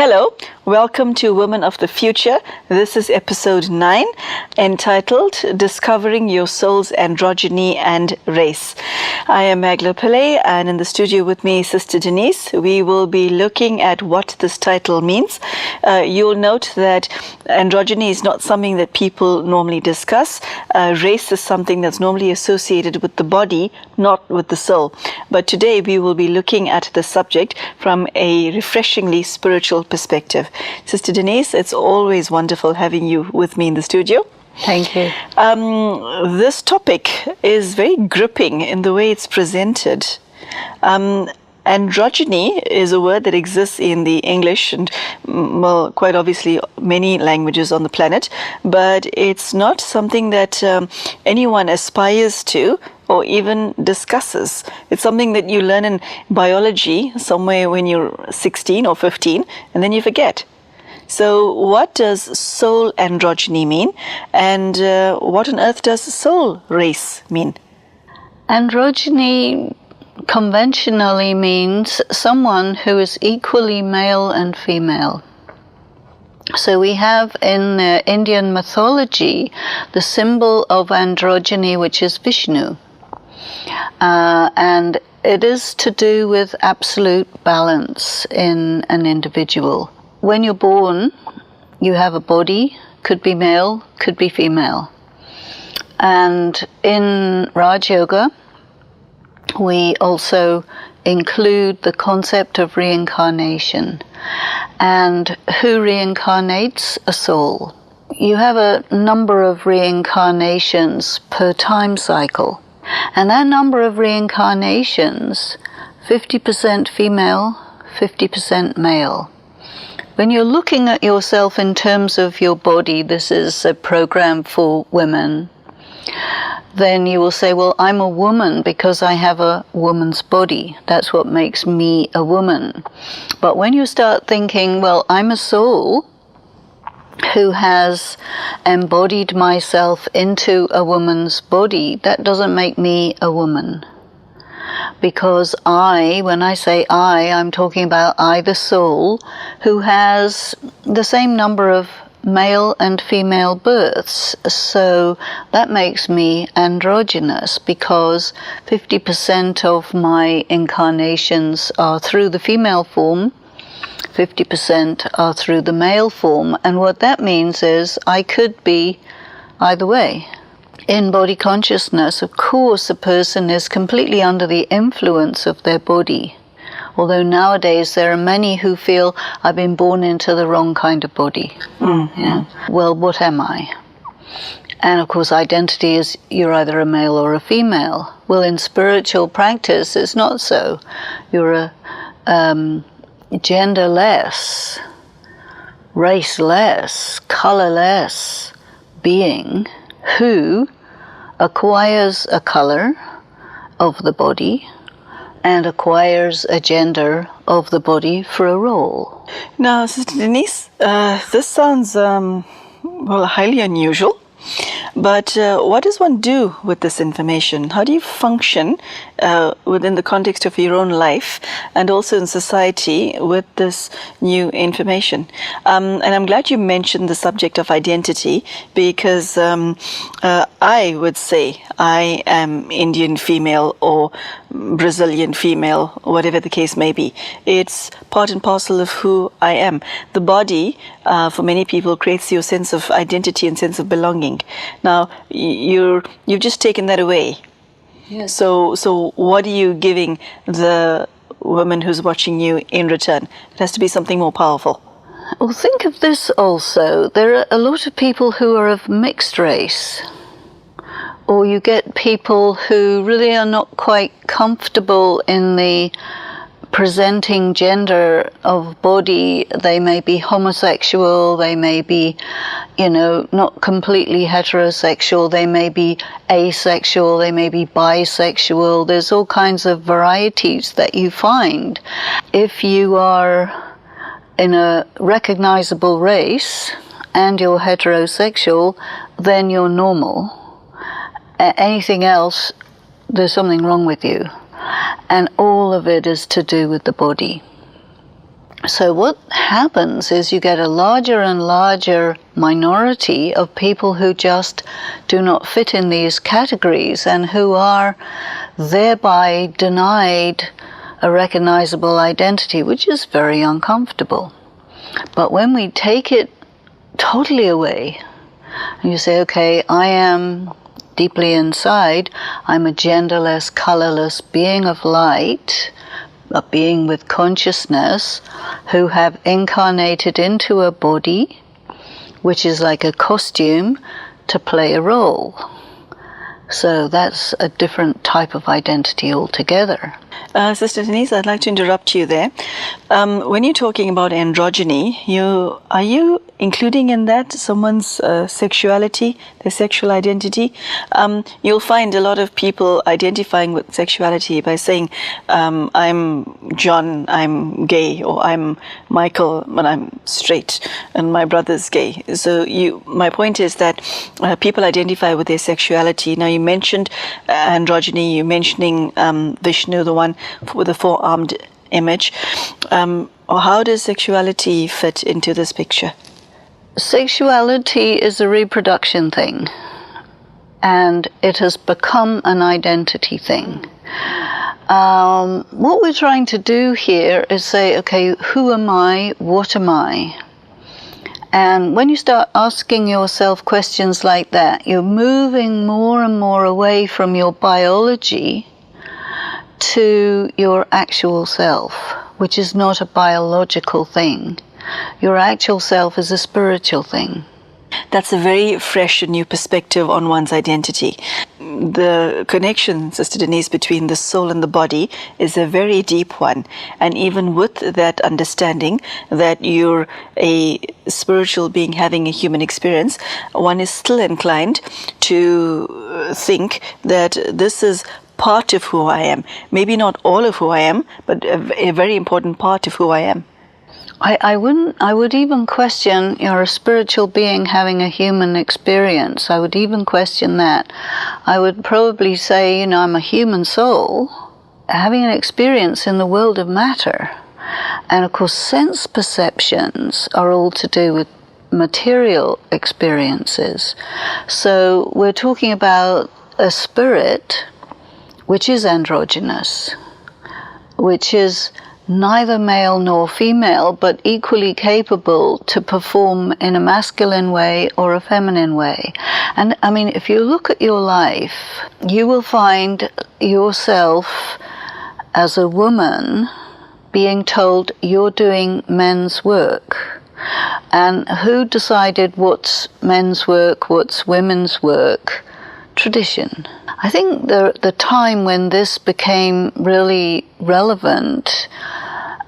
Hello, welcome to Women of the Future. This is episode 9, entitled Discovering Your Soul's Androgyny and Race. I am Magla Pillay, and in the studio with me, Sister Denise. We will be looking at what this title means. You'll note that androgyny is not something that people normally discuss. Race is something that's normally associated with the body, not with the soul. But today we will be looking at the subject from a refreshingly spiritual perspective. Sister Denise, it's always wonderful having you with me in the studio. Thank you. This topic is very gripping in the way it's presented. Androgyny is a word that exists in the English and, well, quite obviously many languages on the planet, but it's not something that anyone aspires to or even discusses. It's something that you learn in biology somewhere when you're 16 or 15, and then you forget. So what does soul androgyny mean, and what on earth does soul race mean? Androgyny conventionally means someone who is equally male and female. So we have in Indian mythology the symbol of androgyny, which is Vishnu. And it is to do with absolute balance in an individual. When you're born, you have a body, could be male, could be female. And in Raj Yoga, we also include the concept of reincarnation. And who reincarnates? A soul. You have a number of reincarnations per time cycle. And that number of reincarnations, 50% female, 50% male. When you're looking at yourself in terms of your body, this is a program for women, then you will say, well, I'm a woman because I have a woman's body. That's what makes me a woman. But when you start thinking, well, I'm a soul who has embodied myself into a woman's body, that doesn't make me a woman. Because when I say I'm talking about I, the soul, who has the same number of male and female births. So that makes me androgynous because 50% of my incarnations are through the female form, 50% are through the male form. And what that means is I could be either way. In body consciousness, of course, a person is completely under the influence of their body. Although nowadays there are many who feel I've been born into the wrong kind of body. Mm-hmm. Yeah. Well, what am I? And of course identity is you're either a male or a female. Well, in spiritual practice it's not so. You're a genderless, raceless, colorless being who acquires a color of the body and acquires a gender of the body for a role. Now, Sister Denise, this sounds highly unusual. But what does one do with this information? How do you function within the context of your own life and also in society with this new information? And I'm glad you mentioned the subject of identity because I would say I am Indian female or Brazilian female, whatever the case may be. It's part and parcel of who I am. The body, for many people, creates your sense of identity and sense of belonging. Now, you've just taken that away. Yes. So what are you giving the woman who's watching you in return? It has to be something more powerful. Well, think of this also. There are a lot of people who are of mixed race. Or you get people who really are not quite comfortable in the presenting gender of body. They may be homosexual, they may be, not completely heterosexual, they may be asexual, they may be bisexual. There's all kinds of varieties that you find. If you are in a recognizable race and you're heterosexual, then you're normal. Anything else, there's something wrong with you. And all of it is to do with the body. So what happens is you get a larger and larger minority of people who just do not fit in these categories and who are thereby denied a recognizable identity, which is very uncomfortable. But when we take it totally away, and you say, okay, I am deeply inside, I'm a genderless, colorless being of light, a being with consciousness, who have incarnated into a body, which is like a costume, to play a role. So that's a different type of identity altogether. Sister Denise, I'd like to interrupt you there. When you're talking about androgyny, are you including in that someone's sexuality, their sexual identity? You'll find a lot of people identifying with sexuality by saying, I'm John, I'm gay, or I'm Michael, but I'm straight, and my brother's gay. So my point is that people identify with their sexuality. Now, you mentioned androgyny, you're mentioning Vishnu, the one with the four-armed image. How does sexuality fit into this picture? Sexuality is a reproduction thing, and it has become an identity thing. What we're trying to do here is say, okay, who am I? What am I? And when you start asking yourself questions like that, you're moving more and more away from your biology to your actual self, which is not a biological thing. Your actual self is a spiritual thing. That's a very fresh and new perspective on one's identity. The connection, Sister Denise, between the soul and the body is a very deep one. And even with that understanding that you're a spiritual being having a human experience, one is still inclined to think that this is part of who I am. Maybe not all of who I am, but a very important part of who I am. I would even question, you're a spiritual being having a human experience. I would even question that. I would probably say, I'm a human soul having an experience in the world of matter. And of course, sense perceptions are all to do with material experiences. So we're talking about a spirit which is androgynous, which is neither male nor female, but equally capable to perform in a masculine way or a feminine way. And I mean, if you look at your life, you will find yourself as a woman being told you're doing men's work. And who decided what's men's work, what's women's work? Tradition. I think the time when this became really relevant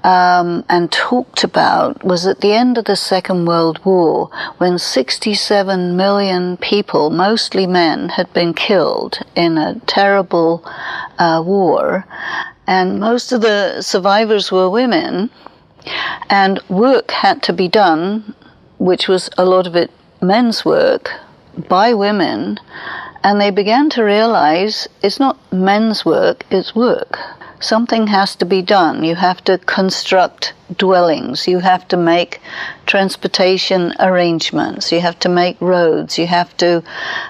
and talked about was at the end of the Second World War, when 67 million people, mostly men, had been killed in a terrible war, and most of the survivors were women, and work had to be done, which was a lot of it men's work, by women. And they began to realize it's not men's work, it's work. Something has to be done. You have to construct dwellings. You have to make transportation arrangements. You have to make roads. You have to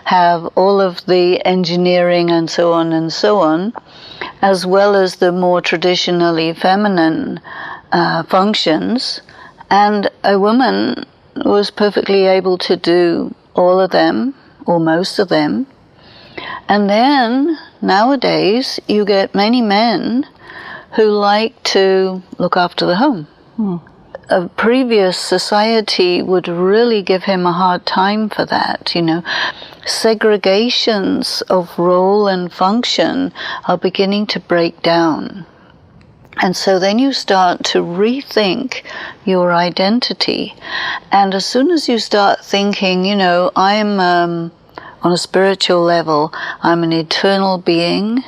have all of the engineering and so on, as well as the more traditionally feminine functions. And a woman was perfectly able to do all of them, or most of them. And then, nowadays, you get many men who like to look after the home. A previous society would really give him a hard time for that, Segregations of role and function are beginning to break down. And so then you start to rethink your identity. And as soon as you start thinking, I'm on a spiritual level, I'm an eternal being.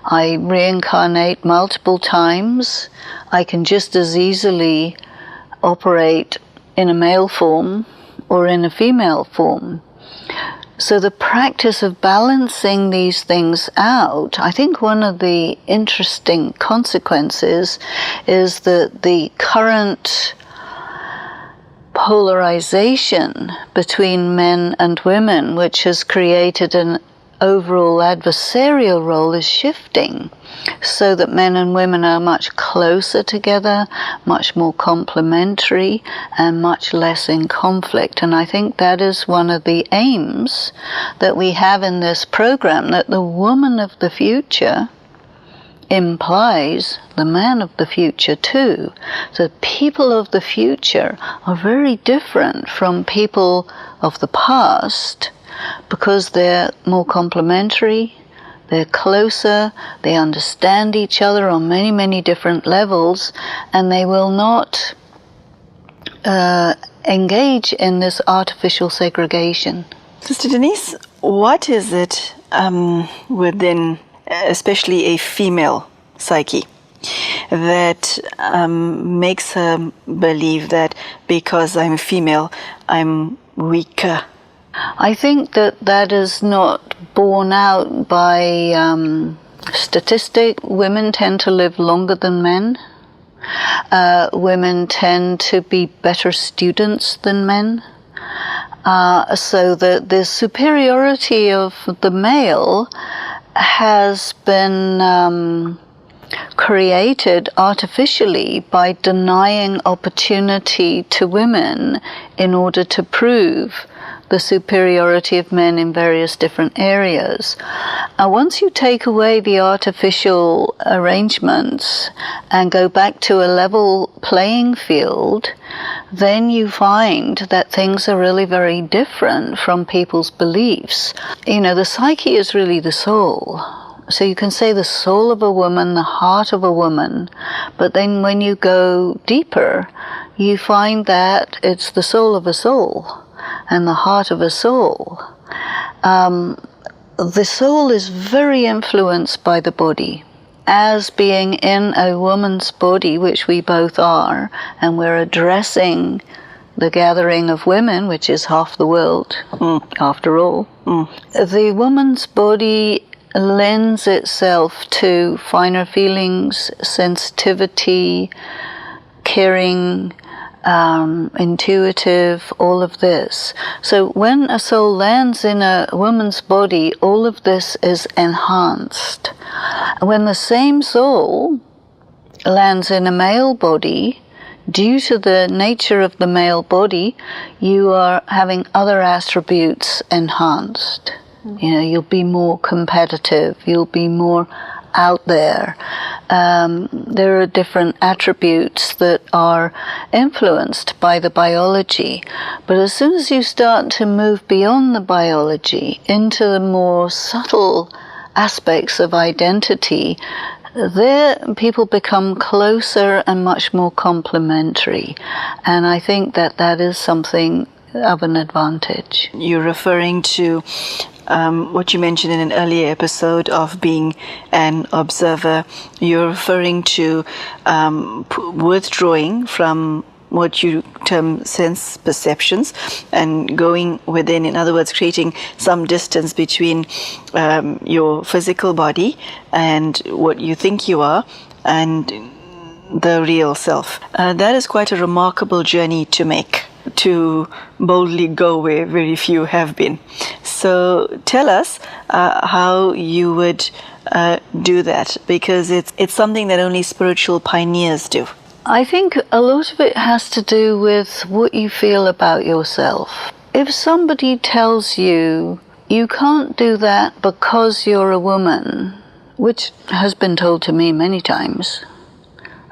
I reincarnate multiple times. I can just as easily operate in a male form or in a female form. So the practice of balancing these things out, I think one of the interesting consequences is that the current polarization between men and women, which has created an overall adversarial role, is shifting, so that men and women are much closer together, much more complementary, and much less in conflict. And I think that is one of the aims that we have in this program, that the woman of the future implies the man of the future too. So people of the future are very different from people of the past, because they're more complementary, they're closer, they understand each other on many, many different levels, and they will not engage in this artificial segregation. Sister Denise, what is it within especially a female psyche that makes her believe that because I'm female, I'm weaker? I think that is not borne out by statistic. Women tend to live longer than men. Women tend to be better students than men. So the superiority of the male has been created artificially by denying opportunity to women in order to prove the superiority of men in various different areas. Once you take away the artificial arrangements and go back to a level playing field, then you find that things are really very different from people's beliefs. You know, the psyche is really the soul. So you can say the soul of a woman, the heart of a woman, but then when you go deeper, you find that it's the soul of a soul and the heart of a soul. The soul is very influenced by the body. As being in a woman's body, which we both are, and we're addressing the gathering of women, which is half the world, after all, the woman's body lends itself to finer feelings, sensitivity, caring, intuitive, all of this. So when a soul lands in a woman's body, all of this is enhanced. When the same soul lands in a male body, due to the nature of the male body, you are having other attributes enhanced. You know, you'll be more competitive, you'll be more out there. There are different attributes that are influenced by the biology. But as soon as you start to move beyond the biology into the more subtle aspects of identity, there people become closer and much more complementary. And I think that that is something of an advantage. You're referring to what you mentioned in an earlier episode of being an observer. You're referring to withdrawing from what you term sense perceptions and going within, in other words, creating some distance between your physical body and what you think you are and the real self. That is quite a remarkable journey to make, to boldly go where very few have been. So tell us how you would do that, because it's something that only spiritual pioneers do. I think a lot of it has to do with what you feel about yourself. If somebody tells you, you can't do that because you're a woman, which has been told to me many times,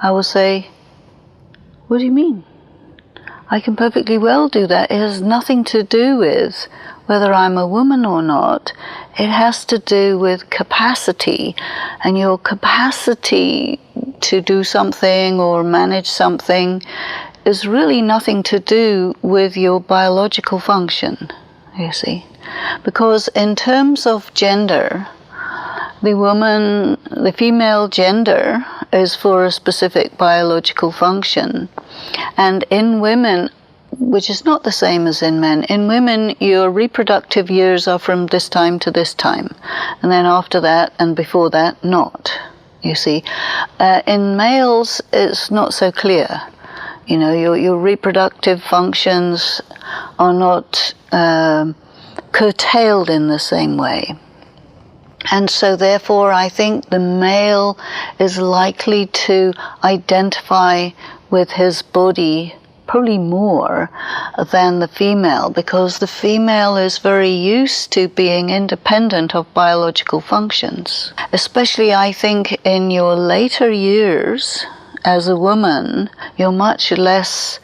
I will say, what do you mean? I can perfectly well do that. It has nothing to do with whether I'm a woman or not. It has to do with capacity, and your capacity to do something or manage something is really nothing to do with your biological function, you see. Because in terms of gender, the female gender is for a specific biological function. And in women, which is not the same as in men. In women, your reproductive years are from this time to this time, and then after that and before that, not, you see. In males, it's not so clear. You know, your reproductive functions are not curtailed in the same way. And so therefore I think the male is likely to identify with his body probably more than the female, because the female is very used to being independent of biological functions. Especially I think in your later years as a woman, you're much less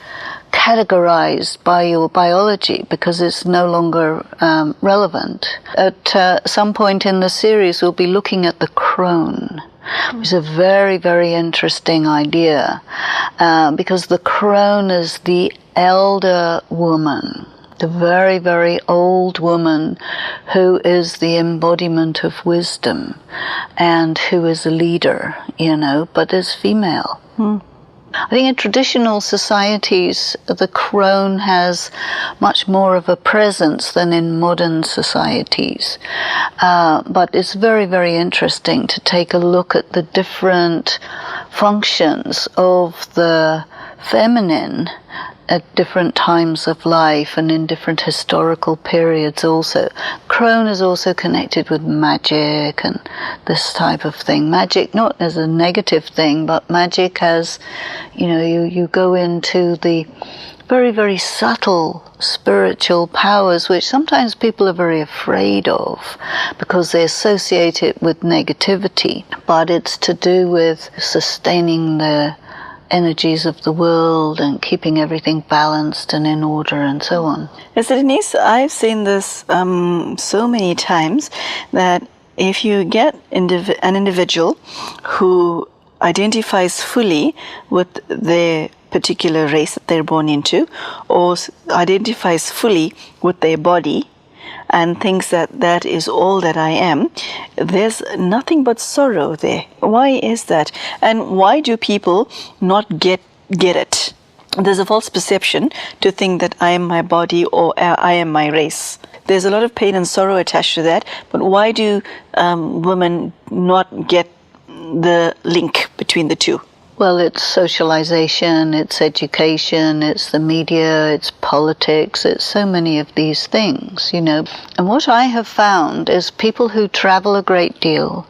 categorized by your biology because it's no longer relevant. At some point in the series, we'll be looking at the crone, which is a very, very interesting idea, because the crone is the elder woman, the very, very old woman who is the embodiment of wisdom and who is a leader, you know, but is female. I think in traditional societies, the crone has much more of a presence than in modern societies. But it's very, very interesting to take a look at the different functions of the feminine at different times of life and in different historical periods also. Crone is also connected with magic and this type of thing. Magic not as a negative thing, but magic as, you know, you go into the very, very subtle spiritual powers which sometimes people are very afraid of because they associate it with negativity. But it's to do with sustaining the energies of the world and keeping everything balanced and in order and so on. Yes, Denise, I've seen this so many times that if you get an individual who identifies fully with their particular race that they're born into, or identifies fully with their body and thinks that that is all that I am, there's nothing but sorrow there. Why is that? And why do people not get it? There's a false perception to think that I am my body or I am my race. There's a lot of pain and sorrow attached to that, but why do women not get the link between the two? Well, it's socialization, it's education, it's the media, it's politics, it's so many of these things, you know. And what I have found is people who travel a great deal,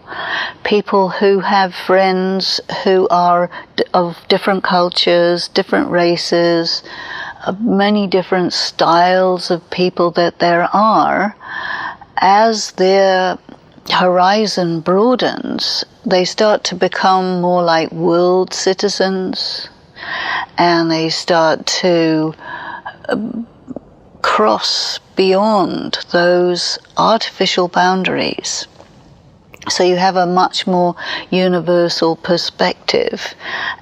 people who have friends who are of different cultures, different races, many different styles of people that there are, as their horizon broadens, they start to become more like world citizens, and they start to cross beyond those artificial boundaries. So you have a much more universal perspective,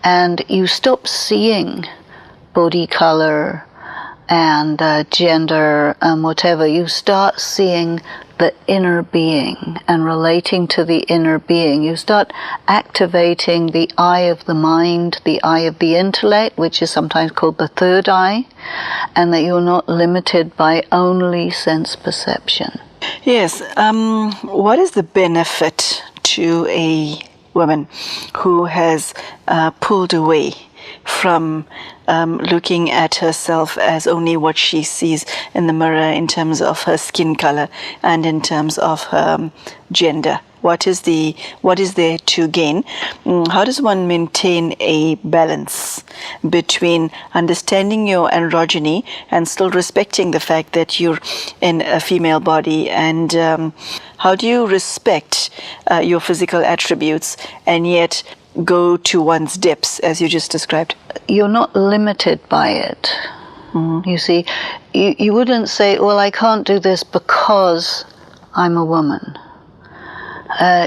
and you stop seeing body color and gender and whatever. You start seeing the inner being and relating to the inner being. You start activating the eye of the mind, the eye of the intellect, which is sometimes called the third eye, and that you're not limited by only sense perception. Yes. What is the benefit to a woman who has pulled away from looking at herself as only what she sees in the mirror in terms of her skin color and in terms of her gender? What is there to gain? How does one maintain a balance between understanding your androgyny and still respecting the fact that you're in a female body? And how do you respect your physical attributes and yet go to one's depths, as you just described? You're not limited by it. You see, you wouldn't say, well, I can't do this because I'm a woman.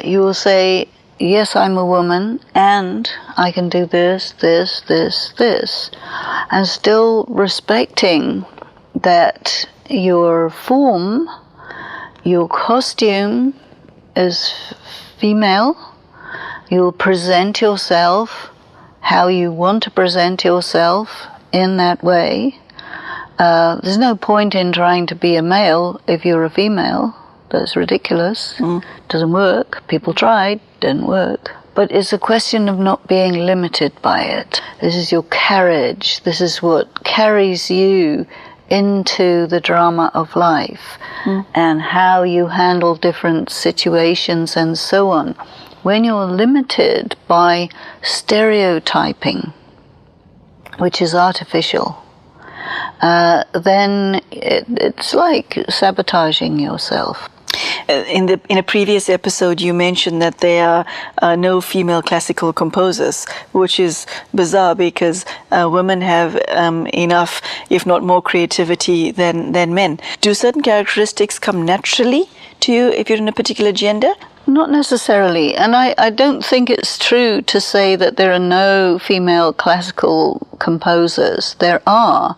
You will say, yes, I'm a woman, and I can do this, this, this, this, and still respecting that your form, your costume is female. You'll present yourself how you want to present yourself in that way, There's no point in trying to be a male if you're a female. That's ridiculous. Doesn't work. People tried, didn't work. But it's a question of not being limited by it. This is your carriage. This is what carries you into the drama of life and how you handle different situations and so on. When you're limited by stereotyping, which is artificial, then it's like sabotaging yourself. In a previous episode, you mentioned that there are no female classical composers, which is bizarre because women have enough, if not more, creativity than men. Do certain characteristics come naturally to you if you're in a particular gender? Not necessarily, and I don't think it's true to say that there are no female classical composers. There are,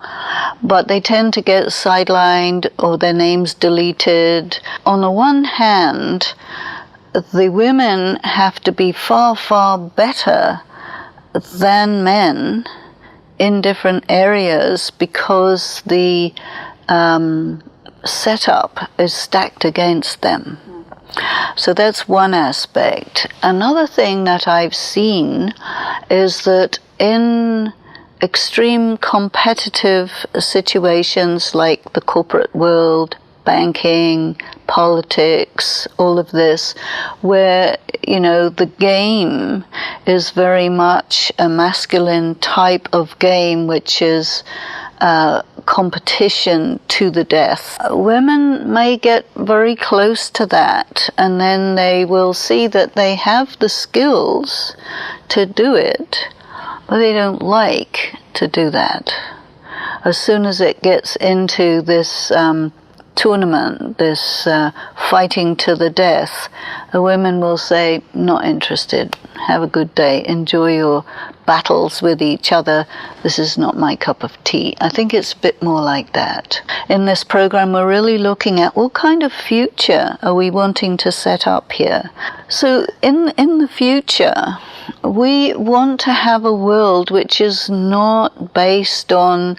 but they tend to get sidelined or their names deleted. On the one hand, the women have to be far, far better than men in different areas because the setup is stacked against them. So that's one aspect. Another thing that I've seen is that in extreme competitive situations like the corporate world, banking, politics, all of this, where, the game is very much a masculine type of game, which is competition to the death. Women may get very close to that, and then they will see that they have the skills to do it, but they don't like to do that. As soon as it gets into this tournament, this fighting to the death, the women will say, not interested, have a good day, enjoy your battles with each other, this is not my cup of tea. I think it's a bit more like that. In this program, we're really looking at what kind of future are we wanting to set up here. So in the future, we want to have a world which is not based on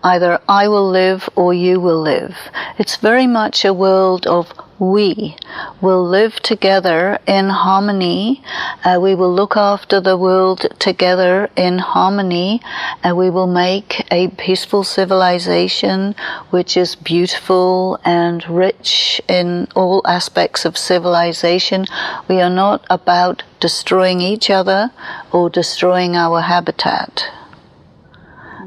either I will live or you will live. It's very much a world of we will live together in harmony. We will look after the world together in harmony. We will make a peaceful civilization which is beautiful and rich in all aspects of civilization. We are not about destroying each other or destroying our habitat.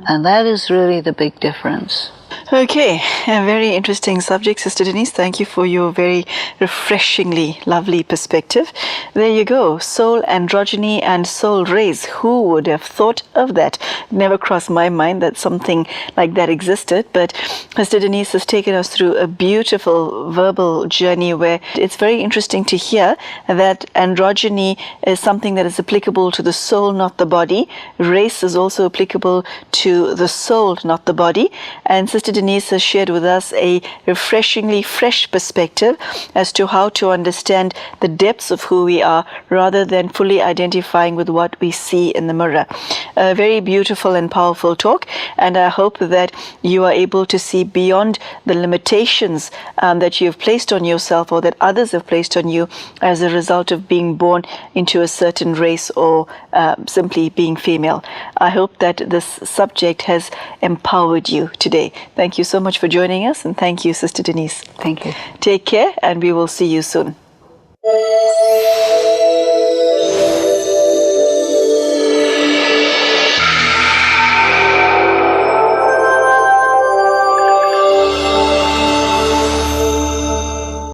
And that is really the big difference. Okay, a very interesting subject, Sister Denise. Thank you for your very refreshingly lovely perspective. There you go, soul androgyny and soul rays. Who would have thought of that? Never crossed my mind that something like that existed, but Sister Denise has taken us through a beautiful verbal journey where it's very interesting to hear that androgyny is something that is applicable to the soul, not the body. Race is also applicable to the soul, not the body. And Sister Denise has shared with us a refreshingly fresh perspective as to how to understand the depths of who we are rather than fully identifying with what we see in the mirror. A very beautiful and powerful talk, and I hope that you are able to see beyond the limitations that you have placed on yourself or that others have placed on you as a result of being born into a certain race or simply being female. I hope that this subject has empowered you today. Thank you so much for joining us, and thank you, Sister Denise. Thank you. Take care, and we will see you soon.